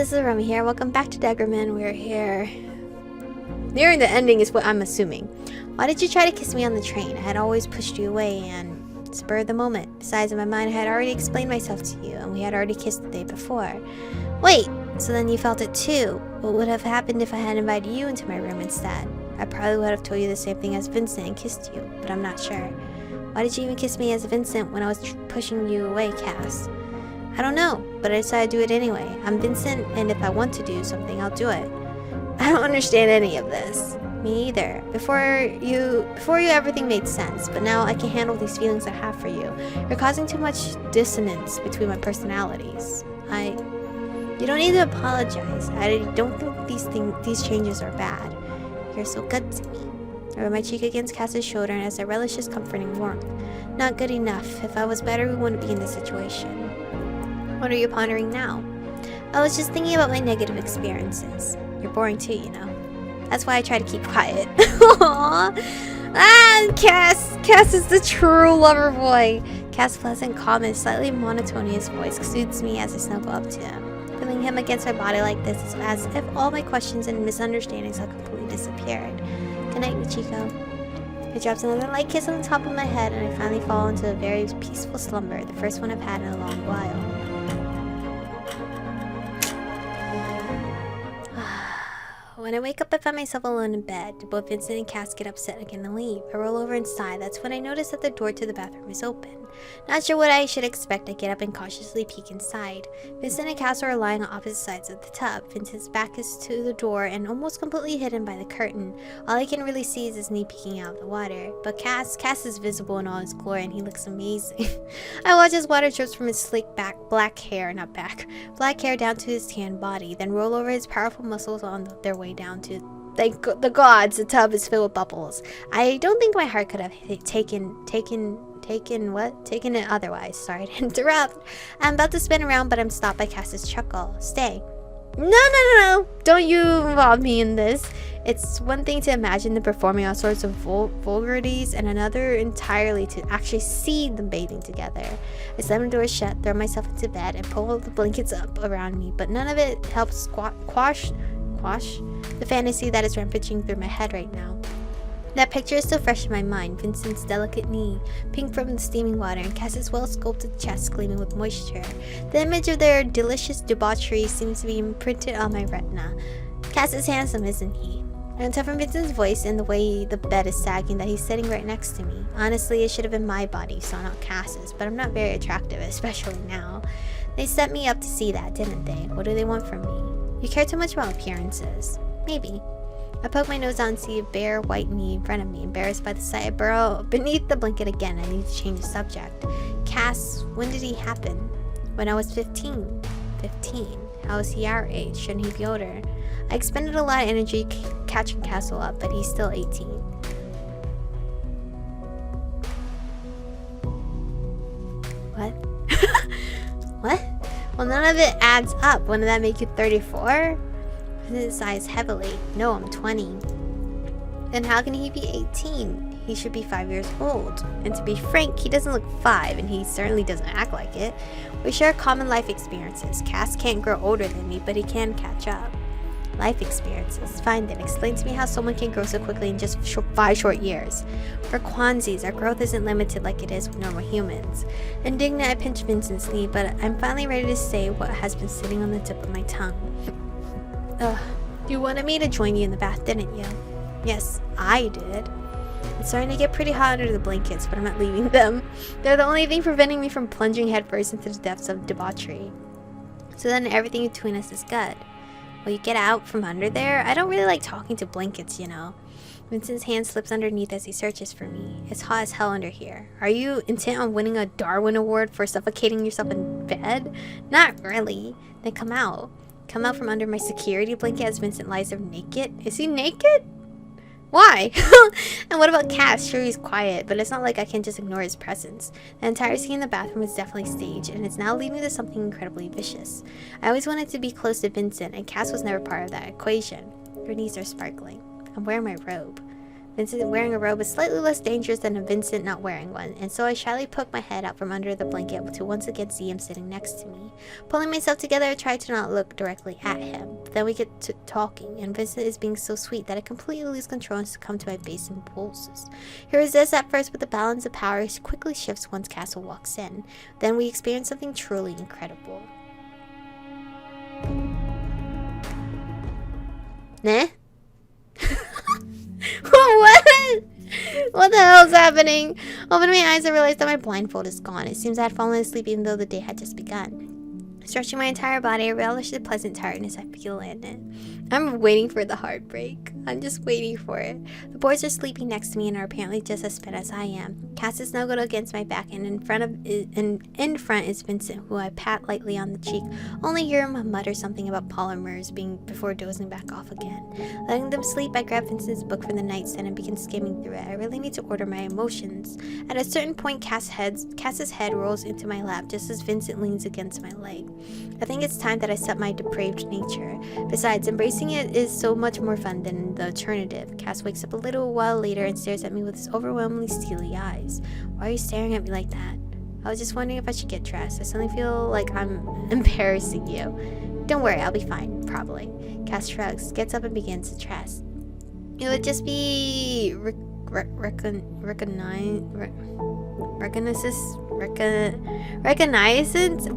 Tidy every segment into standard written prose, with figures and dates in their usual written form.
this is Aromie here. Welcome back to Degraman. We're here. Nearing the ending is what I'm assuming. Why did you try to kiss me on the train? I had always pushed you away and spur of the moment. Besides, in my mind, I had already explained myself to you, and we had already kissed the day before. Wait, so then you felt it too. What would have happened if I had invited you into my room instead? I probably would have told you the same thing as Vincent and kissed you, but I'm not sure. Why did you even kiss me as Vincent when I was pushing you away, Cass? I don't know, but I decided to do it anyway. I'm Vincent, and if I want to do something, I'll do it. I don't understand any of this. Me either. Before you, everything made sense, but now I can handle these feelings I have for you. You're causing too much dissonance between my personalities. You don't need to apologize. I don't think these changes are bad. You're so good to me. I rubbed my cheek against Cass's shoulder, and as I relished his comforting warmth. Not good enough. If I was better, we wouldn't be in this situation. What are you pondering now? I was just thinking about my negative experiences. You're boring too, you know. That's why I try to keep quiet. Aww. Cass is the true lover boy. Cass' pleasant, calm, and slightly monotonous voice soothes me as I snuggle up to him. Feeling him against my body like this is as if all my questions and misunderstandings have completely disappeared. Good night, Michiko. He drops another light kiss on the top of my head, and I finally fall into a very peaceful slumber, the first one I've had in a long while. When I wake up, I find myself alone in bed. Both Vincent and Cass get upset again and leave. I roll over and sigh. That's when I notice that the door to the bathroom is open. Not sure what I should expect, I get up and cautiously peek inside. Vincent and Cass are lying on opposite sides of the tub. Vincent's back is to the door and almost completely hidden by the curtain. All I can really see is his knee peeking out of the water. But Cass is visible in all his glory, and he looks amazing. I watch as water drips from his slick black hair down to his tan body, then roll over his powerful muscles on their way down to... Thank the gods, the tub is filled with bubbles. I don't think my heart could have taken it otherwise. Sorry to interrupt. I'm about to spin around, but I'm stopped by Cass's chuckle. Stay. No. Don't you involve me in this. It's one thing to imagine them performing all sorts of vulgarities, and another entirely to actually see them bathing together. I slam the door shut, throw myself into bed, and pull the blankets up around me, but none of it helps quash the fantasy that is rampaging through my head right now. That picture is still fresh in my mind. Vincent's delicate knee, pink from the steaming water, and Cass's well-sculpted chest gleaming with moisture. The image of their delicious debauchery seems to be imprinted on my retina. Cass is handsome, isn't he? I can tell from Vincent's voice and the way the bed is sagging that he's sitting right next to me. Honestly, it should have been my body, so not Cass's, but I'm not very attractive, especially now. They set me up to see that, didn't they? What do they want from me? You care too much about appearances. Maybe. I poke my nose out and see a bare white knee in front of me. Embarrassed by the sight, I burrow beneath the blanket again. I need to change the subject. Cass, when did he happen? When I was 15. 15? How is he our age? Shouldn't he be older? I expended a lot of energy catching Cassel up, but he's still 18. What? What? Well, none of it adds up. Wouldn't that make you 34? Vincent sighs heavily. No, I'm 20. Then how can he be 18? He should be 5 years old. And to be frank, he doesn't look 5, and he certainly doesn't act like it. We share common life experiences. Cass can't grow older than me, but he can catch up. Life experiences. Fine then, explain to me how someone can grow so quickly in just 5 short years. For Kwanzis, our growth isn't limited like it is with normal humans. Indignant, I pinch Vincent's knee, but I'm finally ready to say what has been sitting on the tip of my tongue. Ugh. You wanted me to join you in the bath, didn't you? Yes, I did. It's starting to get pretty hot under the blankets, but I'm not leaving them. They're the only thing preventing me from plunging headfirst into the depths of debauchery. So then everything between us is good. Will you get out from under there? I don't really like talking to blankets, you know. Vincent's hand slips underneath as he searches for me. It's hot as hell under here. Are you intent on winning a Darwin Award for suffocating yourself in bed? Not really. Then come out. Come out from under my security blanket as Vincent lies there naked. Is he naked? Why? And what about Cass? Sure, he's quiet, but it's not like I can just ignore his presence. The entire scene in the bathroom is definitely staged, and it's now leading to something incredibly vicious. I always wanted to be close to Vincent, and Cass was never part of that equation. Her knees are sparkling. I'm wearing my robe. Vincent wearing a robe is slightly less dangerous than a Vincent not wearing one, and so I shyly poke my head out from under the blanket to once again see him sitting next to me. Pulling myself together, I try to not look directly at him. But then we get to talking, and Vincent is being so sweet that I completely lose control and succumb to my base impulses. He resists at first, but the balance of power quickly shifts once Cassel walks in. Then we experience something truly incredible. Nah? What? What the hell is happening? Opening my eyes, I realized that my blindfold is gone. It seems I had fallen asleep even though the day had just begun. Stretching my entire body, I relish the pleasant tiredness I feel in it. I'm waiting for the heartbreak. I'm just waiting for it. The boys are sleeping next to me and are apparently just as spent as I am. Cass is snuggled against my back, and in front is Vincent, who I pat lightly on the cheek, only hear him mutter something about polymers being before dozing back off again. Letting them sleep, I grab Vincent's book from the nightstand and begin skimming through it. I really need to order my emotions. At a certain point, Cass's head rolls into my lap just as Vincent leans against my leg. I think it's time that I set my depraved nature. Besides, embracing it is so much more fun than the alternative. Cass wakes up a little while later and stares at me with his overwhelmingly steely eyes. Why are you staring at me like that? I was just wondering if I should get dressed. I suddenly feel like I'm embarrassing you. Don't worry, I'll be fine, probably. Cass shrugs, gets up and begins to dress. It would just be reconnaissance.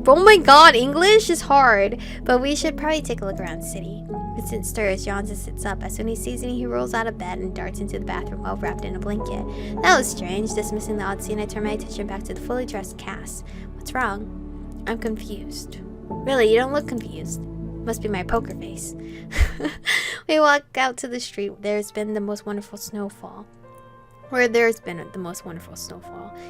Oh my god, English is hard. But we should probably take a look around the city. Vincent stirs, yawns, and sits up. As soon as he sees me, he rolls out of bed and darts into the bathroom, all wrapped in a blanket. That was strange. Dismissing the odd scene, I turn my attention back to the fully dressed Cass. What's wrong? I'm confused. Really, you don't look confused. Must be my poker face. We walk out to the street. There's been the most wonderful snowfall.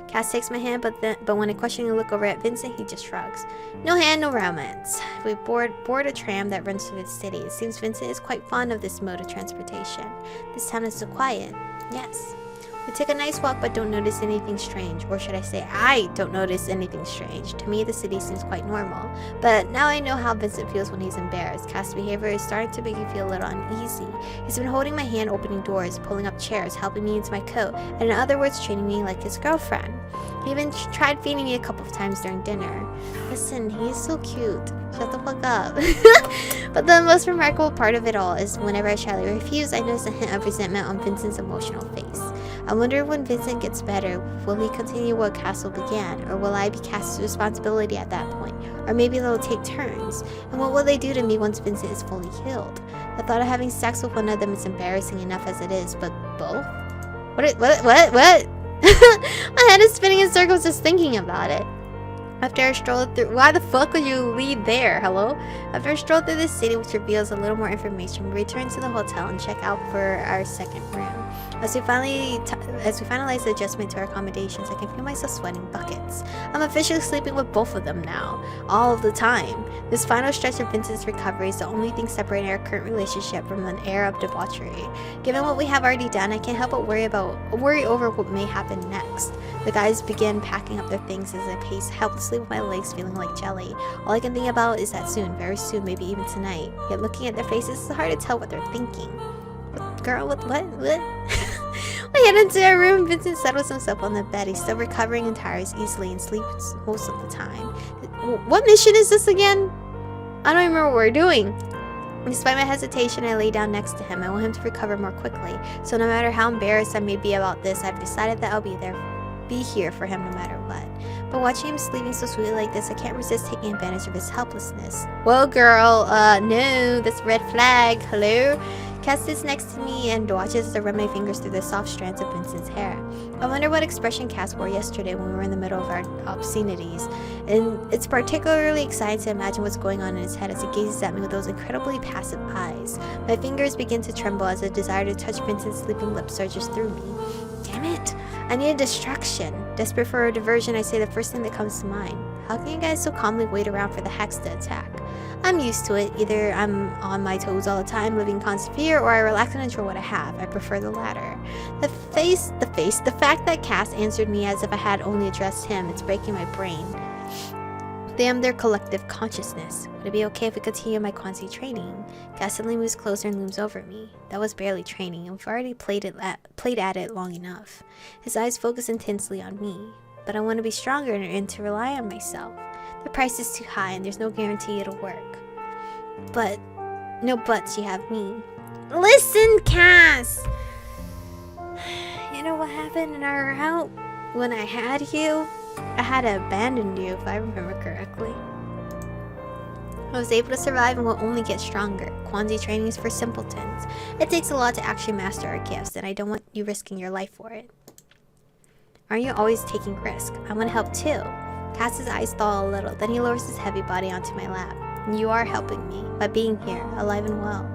Cass takes my hand, but when I questioningly look over at Vincent, he just shrugs. No hand, no romance. We board a tram that runs through the city. It seems Vincent is quite fond of this mode of transportation. This town is so quiet. Yes. We take a nice walk but don't notice anything strange. Or should I say, I don't notice anything strange. To me, the city seems quite normal. But now I know how Vincent feels when he's embarrassed. Cass's behavior is starting to make me feel a little uneasy. He's been holding my hand, opening doors, pulling up chairs, helping me into my coat, and in other words, treating me like his girlfriend. He even tried feeding me a couple of times during dinner. Listen, he's so cute. Shut the fuck up. But the most remarkable part of it all is whenever I shyly refuse, I notice a hint of resentment on Vincent's emotional face. I wonder when Vincent gets better, will he continue what Cassel began, or will I be Cass's responsibility at that point? Or maybe they'll take turns. And what will they do to me once Vincent is fully healed? The thought of having sex with one of them is embarrassing enough as it is, but both? What? My head is spinning in circles just thinking about it. After a stroll through... Why the fuck would you lead there? Hello? After a stroll through the city, which reveals a little more information, we return to the hotel and check out for our second room. As we finalize the adjustment to our accommodations, I can feel myself sweating buckets. I'm officially sleeping with both of them now. All of the time. This final stretch of Vincent's recovery is the only thing separating our current relationship from an era of debauchery. Given what we have already done, I can't help but worry over what may happen next. The guys begin packing up their things as I pace helplessly with my legs feeling like jelly. All I can think about is that soon, very soon, maybe even tonight. Yet looking at their faces, it's hard to tell what they're thinking. Girl, what? I head into our room. Vincent settles himself on the bed. He's still recovering and tires easily and sleeps most of the time. What mission is this again? I don't remember what we're doing. Despite my hesitation, I lay down next to him. I want him to recover more quickly. So no matter how embarrassed I may be about this, I've decided that I'll be here for him no matter what. But watching him sleeping so sweetly like this, I can't resist taking advantage of his helplessness. Well, girl, no, that's a red flag. Hello? Cass sits next to me and watches as I run my fingers through the soft strands of Vincent's hair. I wonder what expression Cass wore yesterday when we were in the middle of our obscenities, and it's particularly exciting to imagine what's going on in his head as he gazes at me with those incredibly passive eyes. My fingers begin to tremble as a desire to touch Vincent's sleeping lips surges through me. Damn it! I need a distraction. Desperate for a diversion, I say the first thing that comes to mind. How can you guys so calmly wait around for the hex to attack? I'm used to it. Either I'm on my toes all the time, living in constant fear, or I relax and enjoy what I have. I prefer the latter. The fact that Cass answered me as if I had only addressed him, it's breaking my brain. They am their collective consciousness. Would it be okay if we continue my Quanzi training? Cassel moves closer and looms over me. That was barely training, and we've already played at it long enough. His eyes focus intensely on me. But I want to be stronger and to rely on myself. The price is too high and there's no guarantee it'll work. But, no buts, you have me. Listen, Cass! You know what happened in our route? When I had you, I had to abandon you, if I remember correctly. I was able to survive and will only get stronger. Quanzi training is for simpletons. It takes a lot to actually master our gifts, and I don't want you risking your life for it. Aren't you always taking risks? I want to help too. Cass's eyes thaw a little, then he lowers his heavy body onto my lap. And you are helping me, by being here, alive and well.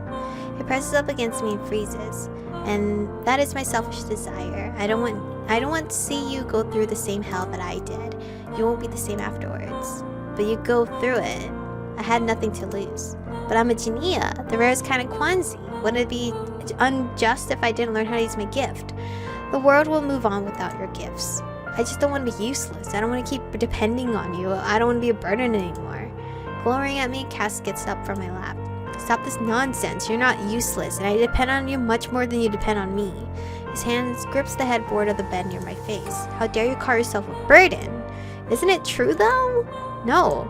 He presses up against me and freezes. And that is my selfish desire. I don't want to see you go through the same hell that I did. You won't be the same afterwards. But you go through it. I had nothing to lose. But I'm a Genia, the rarest kind of Quanzi. Wouldn't it be unjust if I didn't learn how to use my gift? The world will move on without your gifts. I just don't want to be useless. I don't want to keep depending on you. I don't want to be a burden anymore. Glowering at me, Cass gets up from my lap. Stop this nonsense. You're not useless, and I depend on you much more than you depend on me. His hands grips the headboard of the bed near my face. How dare you call yourself a burden? Isn't it true, though? No.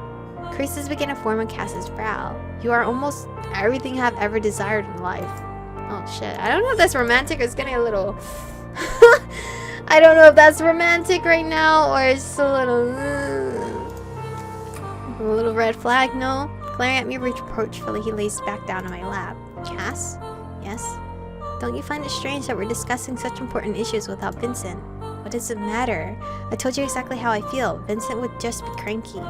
Creases begin to form on Cass's brow. You are almost everything I've ever desired in life. Oh, shit. I don't know if that's romantic or it's getting a little... I don't know if that's romantic right now or it's a little red flag, no? Glaring at me reproachfully, he lays back down on my lap. Cass? Yes? Don't you find it strange that we're discussing such important issues without Vincent? What does it matter? I told you exactly how I feel. Vincent would just be cranky.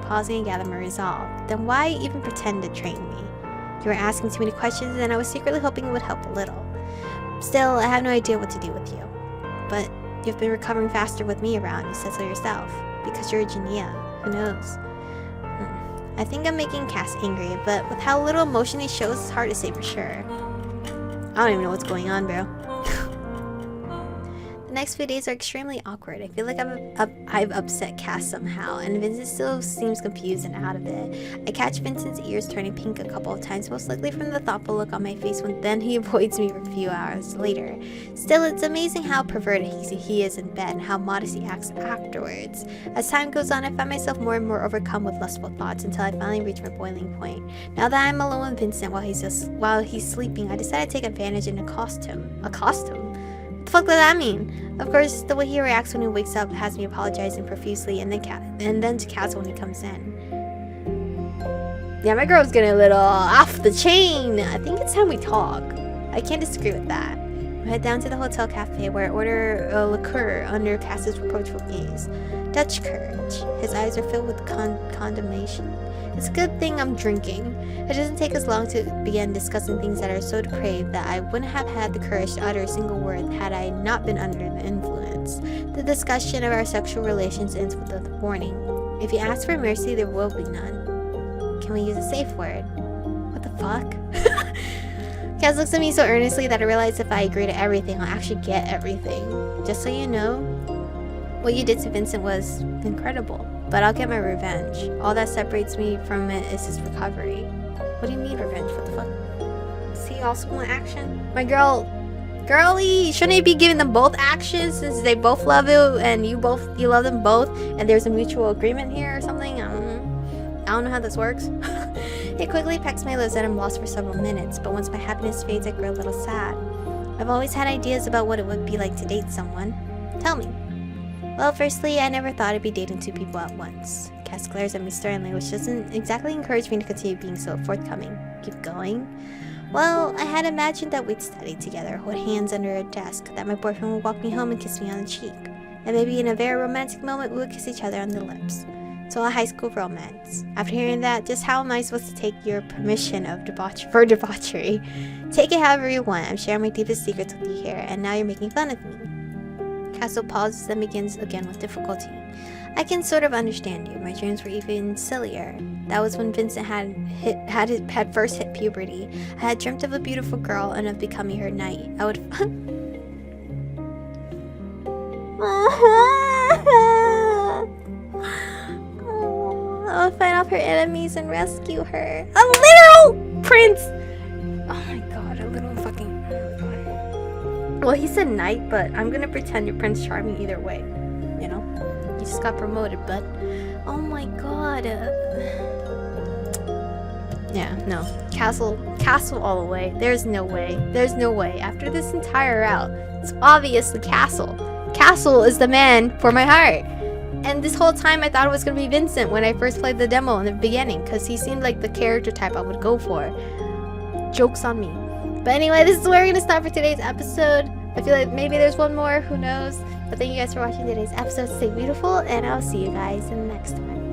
Pausing and gather my resolve. Then why even pretend to train me? You were asking too many questions and I was secretly hoping it would help a little. Still, I have no idea what to do with you. But you've been recovering faster with me around, you said so yourself. Because you're a Genia. Who knows? I think I'm making Cass angry, but with how little emotion he shows, it's hard to say for sure. I don't even know what's going on, bro. The next few days are extremely awkward. I feel like I've upset Cass somehow, and Vincent still seems confused and out of it. I catch Vincent's ears turning pink a couple of times, most likely from the thoughtful look on my face when then he avoids me for a few hours later. Still, it's amazing how perverted he is in bed and how modest he acts afterwards. As time goes on, I find myself more and more overcome with lustful thoughts until I finally reach my boiling point. Now that I'm alone with Vincent while he's sleeping, I decide to take advantage and accost him. Accost him? What the fuck does that mean? Of course, the way he reacts when he wakes up has me apologizing profusely and then to Cassel when he comes in. Yeah, my girl's getting a little off the chain. I think it's time we talk. I can't disagree with that. We head down to the hotel cafe where I order a liqueur under Cass's reproachful gaze. Dutch courage. His eyes are filled with condemnation. It's a good thing I'm drinking. It doesn't take us long to begin discussing things that are so depraved that I wouldn't have had the courage to utter a single word had I not been under the influence. The discussion of our sexual relations ends with a warning. If you ask for mercy, there will be none. Can we use a safe word? What the fuck? Cass looks at me so earnestly that I realize if I agree to everything, I'll actually get everything. Just so you know, what you did to Vincent was incredible. But I'll get my revenge. All that separates me from it is his recovery. What do you mean revenge? What the fuck? Does he also want action? My girlie, shouldn't he be giving them both actions since they both love you and you love them both and there's a mutual agreement here or something? I don't know how this works. It quickly pecks my lips and I'm lost for several minutes, but once my happiness fades, I grow a little sad. I've always had ideas about what it would be like to date someone. Tell me. Well, firstly, I never thought I'd be dating two people at once. Cass glares at me sternly, which doesn't exactly encourage me to continue being so forthcoming. Keep going? Well, I had imagined that we'd study together, hold hands under a desk, that my boyfriend would walk me home and kiss me on the cheek. And maybe in a very romantic moment, we would kiss each other on the lips. So a high school romance. After hearing that, just how am I supposed to take your permission of debauchery? Take it however you want. I'm sharing my deepest secrets with you here, and now you're making fun of me. Cassel pauses, then begins again with difficulty. I can sort of understand you. My dreams were even sillier. That was when Vincent had first hit puberty. I had dreamt of a beautiful girl and of becoming her knight. I would off her enemies and rescue her. A literal prince! Oh my god, a little fucking... Well, he said knight, but I'm gonna pretend you're Prince Charming either way. You know? You just got promoted, but... Oh my god. Yeah, no. Cassel all the way. There's no way. There's no way. After this entire route, it's obviously Cassel. Cassel is the man for my heart. And this whole time I thought it was going to be Vincent when I first played the demo in the beginning, because he seemed like the character type I would go for. Joke's on me. But anyway, this is where we're going to stop for today's episode. I feel like maybe there's one more, who knows. But thank you guys for watching today's episode. Stay beautiful, and I'll see you guys in the next one.